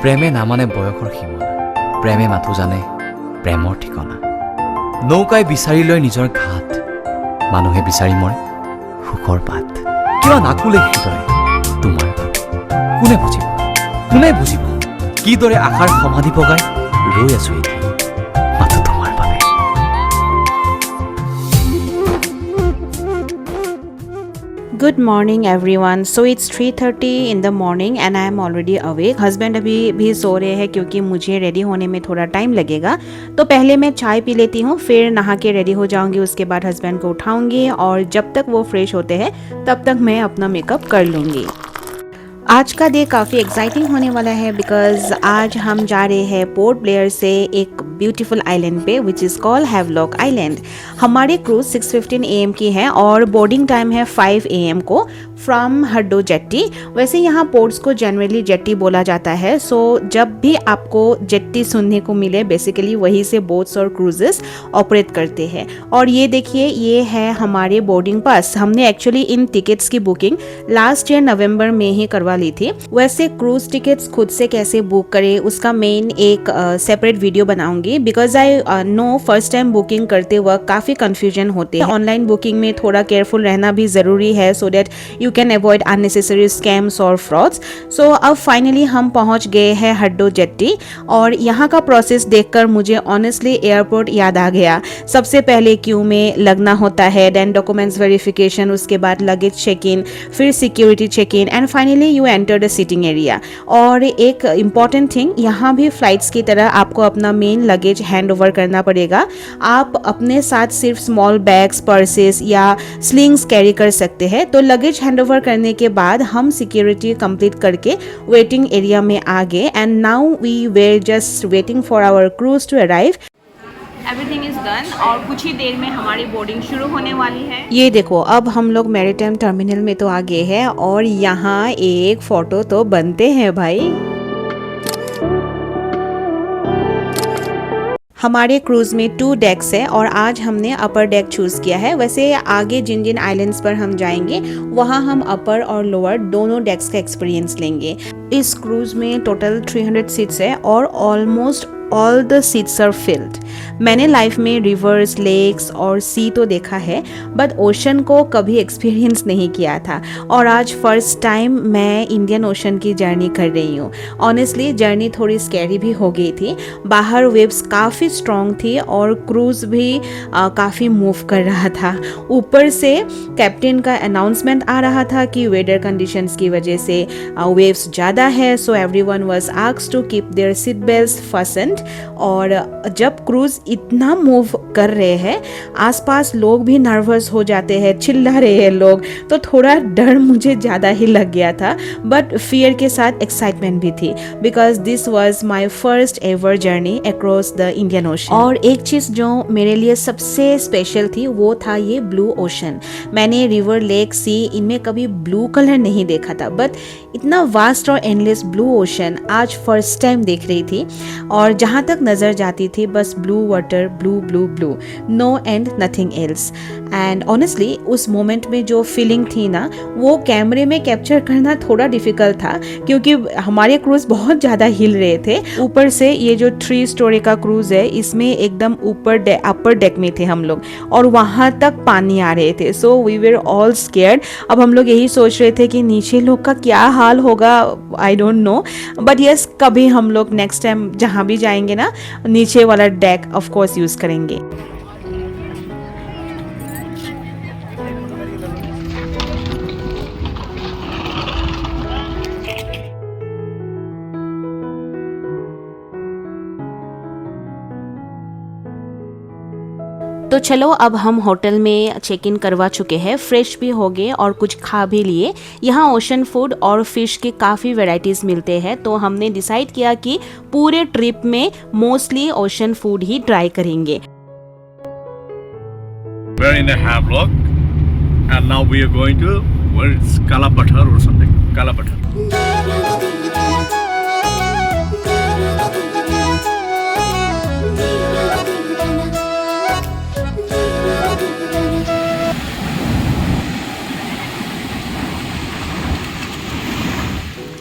প্ৰেমে নামানে বয়সৰ সীমা, প্ৰেমে মাথো জানে প্ৰেমৰ ঠিকনা। নৌকাই বিচাৰি লয় নিজৰ ঘাট, মানুহে বিচাৰি মৰে সুখৰ পাত। কিয় নাকুলে হৃদয় তোমাৰ বাবে? কোনে বুজিব, কোনে বুজিব? কিদৰে আশাৰ সমাধি পগাই ৰৈ আছো এতিয়া মাথো তোমাৰ বাবে। Good morning everyone. So it's 3:30 in the morning and I am already awake. Husband अभी भी सो रहे हैं क्योंकि मुझे रेडी होने में थोड़ा टाइम लगेगा, तो पहले मैं चाय पी लेती हूँ, फिर नहा के रेडी हो जाऊंगी। उसके बाद हस्बैंड को उठाऊंगी और जब तक वो फ्रेश होते हैं तब तक मैं अपना मेकअप कर लूँगी। आज का डे काफ़ी एक्साइटिंग होने वाला है बिकॉज आज हम जा रहे हैं पोर्ट ब्लेयर से एक ब्यूटीफुल आइलैंड पे which is called Havelock island. हमारी क्रूज 6:15 AM की है और बोर्डिंग टाइम है 5 AM को फ्रॉम हड्डो जेट्टी। वैसे यहाँ पोर्ट्स को जनरली जेट्टी बोला जाता है, सो जब भी आपको जेट्टी सुनने को मिले बेसिकली वहीं से बोट्स और क्रूजेस ऑपरेट करते हैं। और ये देखिए, ये है हमारे बोर्डिंग पास। हमने एक्चुअली इन टिकट्स की बुकिंग लास्ट ईयर नवंबर में ही करवा ली थी। वैसे क्रूज टिकट्स खुद से कैसे बुक करें उसका मेन एक सेपरेट वीडियो बनाऊंगी because I know first time booking करते वक्त काफ़ी कन्फ्यूजन होते हैं। ऑनलाइन बुकिंग में थोड़ा केयरफुल रहना भी ज़रूरी है so that you can avoid unnecessary scams और फ्रॉड्स। सो अब फाइनली हम पहुंच गए हैं हड्डो जेट्टी और यहाँ का प्रोसेस देखकर मुझे ऑनेस्टली एयरपोर्ट याद आ गया। सबसे पहले क्यू में लगना होता है, देन डॉक्यूमेंट्स वेरिफिकेशन, उसके बाद लगेज चेक इन, फिर security check in and finally you enter the seating area. और एक इम्पॉर्टेंट थिंग, यहाँ भी फ्लाइट्स की तरह आपको अपना मेन लगेज हैंड ओवर करना पड़ेगा। आप अपने साथ सिर्फ स्मॉल बैग्स, पर्सेस या स्लिंग्स कैरी कर सकते हैं। तो लगेज हैंड ओवर करने के बाद हम सिक्योरिटी कंप्लीट करके वेटिंग एरिया में आ गए and now we were just waiting for our cruise to arrive. Everything is done और कुछ ही देर में हमारी बोर्डिंग शुरू होने वाली है। ये देखो, अब हम लोग मैरीटाइम टर्मिनल में तो आ गए हैं और यहाँ एक फोटो तो बनते हैं भाई। हमारे क्रूज में 2 डेक्स है और आज हमने अपर डेक चूज़ किया है। वैसे आगे जिन जिन आइलैंड्स पर हम जाएंगे वहाँ हम अपर और लोअर दोनों डेक्स का एक्सपीरियंस लेंगे। इस क्रूज में टोटल 300 सीट्स है और almost all the seats are filled. मैंने लाइफ में रिवर्स, लेक्स और सी तो देखा है बट ओशन को कभी एक्सपीरियंस नहीं किया था और आज फर्स्ट टाइम मैं इंडियन ओशन की जर्नी कर रही हूँ। ऑनेस्टली जर्नी थोड़ी स्कैरी भी हो गई थी। बाहर वेव्स काफ़ी स्ट्रॉन्ग थी और क्रूज भी काफ़ी मूव कर रहा था। ऊपर से कैप्टन का अनाउंसमेंट आ रहा था कि वेदर कंडीशंस की वजह से वेव्स ज़्यादा है, so everyone was asked to keep their seat belts fastened. और जब क्रूज इतना मूव कर रहे हैं आसपास लोग भी नर्वस हो जाते हैं, चिल्ला रहे हैं लोग, तो थोड़ा डर मुझे ज़्यादा ही लग गया था बट फियर के साथ एक्साइटमेंट भी थी because this was my first ever journey across the Indian ocean. और एक चीज़ जो मेरे लिए सबसे स्पेशल थी वो था ये ब्लू ओशन। मैंने रिवर, लेक, सी इनमें कभी ब्लू कलर नहीं देखा था बट इतना वास्ट और एंडलेस ब्लू ओशन आज फर्स्ट टाइम देख रही थी और जहाँ तक नज़र जाती थी बस blue water, blue blue blue, no end nothing else. And honestly उस मोमेंट में जो फीलिंग थी ना वो कैमरे में कैप्चर करना थोड़ा डिफिकल्ट था क्योंकि हमारे क्रूज बहुत ज़्यादा हिल रहे थे। ऊपर से ये जो 3 स्टोरी का क्रूज है इसमें एकदम अपर डेक में थे हम लोग और वहाँ तक पानी आ रहे थे। So we were all scared. अब हम लोग यही सोच रहे थे कि नीचे लोग का क्या हाल होगा, I don't know but yes कभी हम लोग नेक्स्ट टाइम जहाँ भी जाएंगे ना नीचे वाला डेक ऑफ कोर्स यूज करेंगे। तो चलो अब हम होटल में चेक इन करवा चुके हैं, फ्रेश भी हो गए और कुछ खा भी लिए। यहाँ ओशन फूड और फिश के काफ़ी वैरायटीज़ मिलते हैं तो हमने डिसाइड किया कि पूरे ट्रिप में मोस्टली ओशन फूड ही ट्राई करेंगे। We're in a Havelock and now we are going to where it's Kalapathar or something. Kalapathar.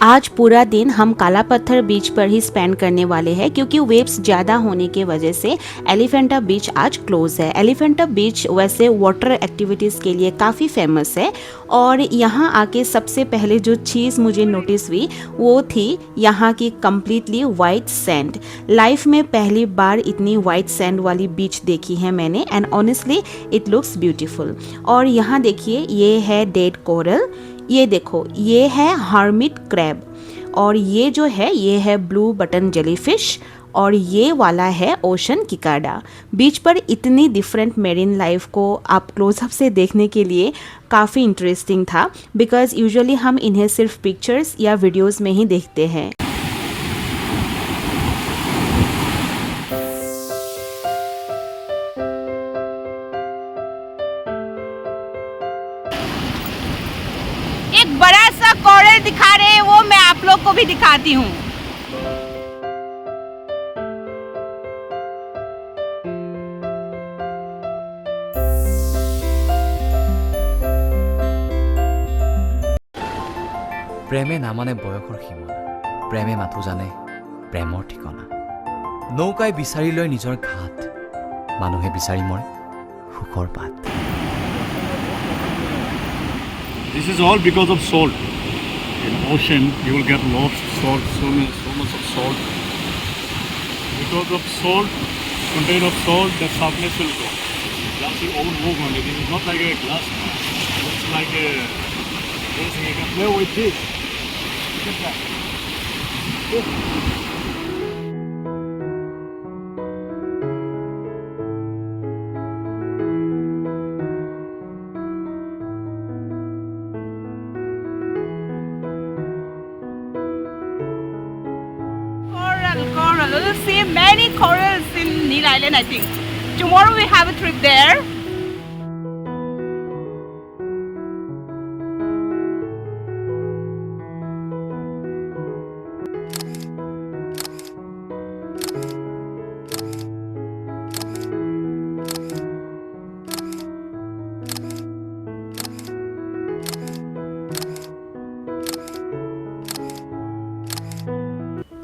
आज आज पूरा दिन हम काला पत्थर बीच पर ही स्पेंड करने वाले हैं क्योंकि वेव्स ज़्यादा होने की वजह से एलिफेंटा बीच आज क्लोज है। एलिफेंटा बीच वैसे वाटर एक्टिविटीज़ के लिए काफ़ी फेमस है और यहाँ आके सबसे पहले जो चीज़ मुझे नोटिस हुई वो थी यहाँ की कम्प्लीटली वाइट सैंड। लाइफ में पहली बार इतनी वाइट सैंड वाली बीच देखी है मैंने and honestly it looks beautiful. और यहाँ देखिए ये है डेड कोरल, ये देखो ये है हर्मिट क्रैब और ये जो है ये है ब्लू बटन जेलीफिश और ये वाला है ओशन किकाडा। बीच पर इतनी डिफरेंट मेरीन लाइफ को आप क्लोजअप से देखने के लिए काफ़ी इंटरेस्टिंग था बिकॉज यूजुअली हम इन्हें सिर्फ पिक्चर्स या वीडियोस में ही देखते हैं। एक बड़ा सा कोरल दिखा रहे हैं, वो मैं आप लोग को भी दिखाती हूँ। প্ৰেমে নামানে বয়সৰ সীমা, প্ৰেমে মাথো জানে প্ৰেমৰ ঠিকনা। নৌকাই বিচাৰি লয় নিজৰ ঘাট, মানুহে বিচাৰি মৰে সুখৰ পাত। This is all because of salt. In ocean, you will get lost salt, so much of salt. Because of salt, content of salt, the softness will go. Glass will overwork on it. It is not like a glass. It's like a. You can play with this. Look at that. Coral. We'll see many corals in Neil Island, I think. Tomorrow we have a trip there.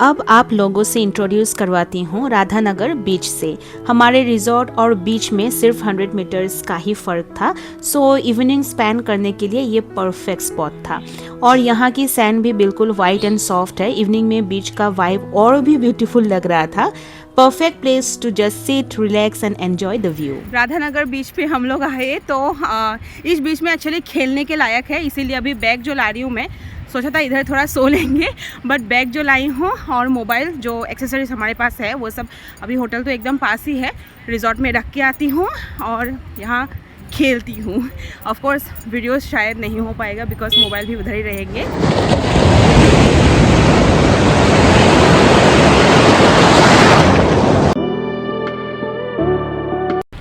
अब आप लोगों से introduce करवाती हूँ राधानगर बीच से। हमारे resort और बीच में सिर्फ 100 मीटर्स का ही फ़र्क था, सो इवनिंग स्पेंड करने के लिए ये परफेक्ट स्पॉट था। और यहाँ की सैंड भी बिल्कुल वाइट एंड सॉफ्ट है। इवनिंग में बीच का वाइब और भी ब्यूटीफुल लग रहा था। Perfect place to just sit, relax and enjoy the view. Radhanagar beach पे हम लोग आए तो इस बीच में एक्चुअली खेलने के लायक है, इसीलिए अभी बैग जो ला रही हूँ मैं, सोचा था इधर थोड़ा सो लेंगे, बट बैग जो लाई हूँ और मोबाइल जो एक्सेसरीज हमारे पास है वो सब अभी होटल तो एकदम पास ही है, रिजॉर्ट में रख के आती हूँ और यहाँ खेलती हूँ। ऑफ कोर्स वीडियोस शायद नहीं हो पाएगा बिकॉज मोबाइल भी उधर ही रहेंगे।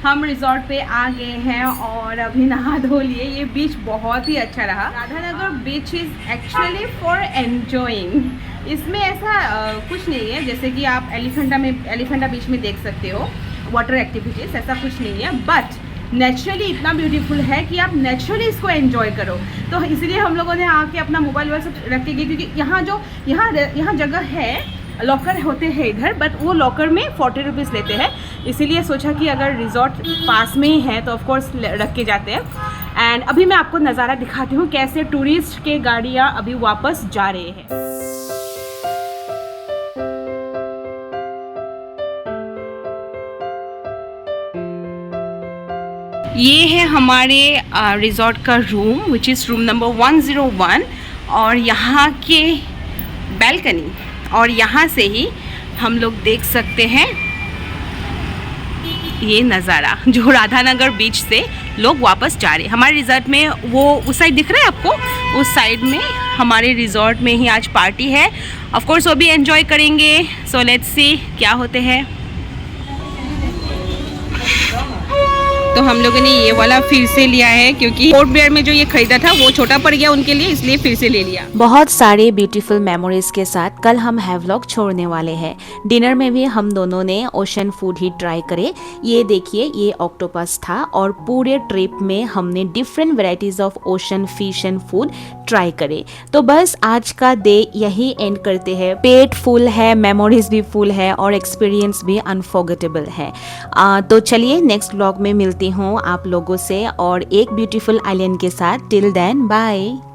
हम रिजॉर्ट पे आ गए हैं और अभी नहा धो लिए। ये बीच बहुत ही अच्छा रहा। राधानगर बीच इज़ एक्चुअली फॉर एन्जॉइंग। इसमें ऐसा कुछ नहीं है जैसे कि आप एलिफेंटा बीच में देख सकते हो वाटर एक्टिविटीज़, ऐसा कुछ नहीं है, बट नेचुरली इतना ब्यूटीफुल है कि आप नेचुरली इसको एंजॉय करो। तो इसलिए हम लोगों ने आके अपना मोबाइल वगैरह सब रख के गए क्योंकि यहाँ जगह है, लॉकर होते हैं इधर, बट वो लॉकर में 40 रुपीज़ लेते हैं। इसीलिए सोचा कि अगर रिजॉर्ट पास में ही है तो ऑफ कोर्स रख के जाते हैं। एंड अभी मैं आपको नज़ारा दिखाती हूँ कैसे टूरिस्ट के गाड़ियाँ अभी वापस जा रहे हैं। ये है हमारे रिजॉर्ट का room which is room number 101 और यहाँ के बैल्कनी, और यहाँ से ही हम लोग देख सकते हैं ये नज़ारा जो राधानगर बीच से लोग वापस जा रहे हैं। हमारे रिजॉर्ट में वो उस साइड दिख रहा है आपको, उस साइड में हमारे रिजॉर्ट में ही आज पार्टी है। ऑफ कोर्स वो भी एंजॉय करेंगे। सो लेट्स सी क्या होते हैं। तो हम लोगों ने ये वाला फिर से लिया है क्योंकि पोर्ट ब्लेयर में जो ये खरीदा था वो छोटा पड़ गया उनके लिए, इसलिए फिर से ले लिया। बहुत सारे ब्यूटीफुल मेमोरीज के साथ कल हम हैवलॉक छोड़ने वाले हैं। डिनर में भी हम दोनों ने ओशन फूड ही ट्राई करे। ये देखिए, ये ऑक्टोपस था और पूरे ट्रिप में हमने different varieties of ocean fish and food try करे। तो बस आज का डे यही एंड करते हैं। पेट फुल है, मेमोरीज भी फुल है और एक्सपीरियंस भी अनफॉरगेटेबल है। तो चलिए नेक्स्ट व्लॉग में मिलती हूँ आप लोगों से और एक ब्यूटीफुल आइलैंड के साथ। Till then bye.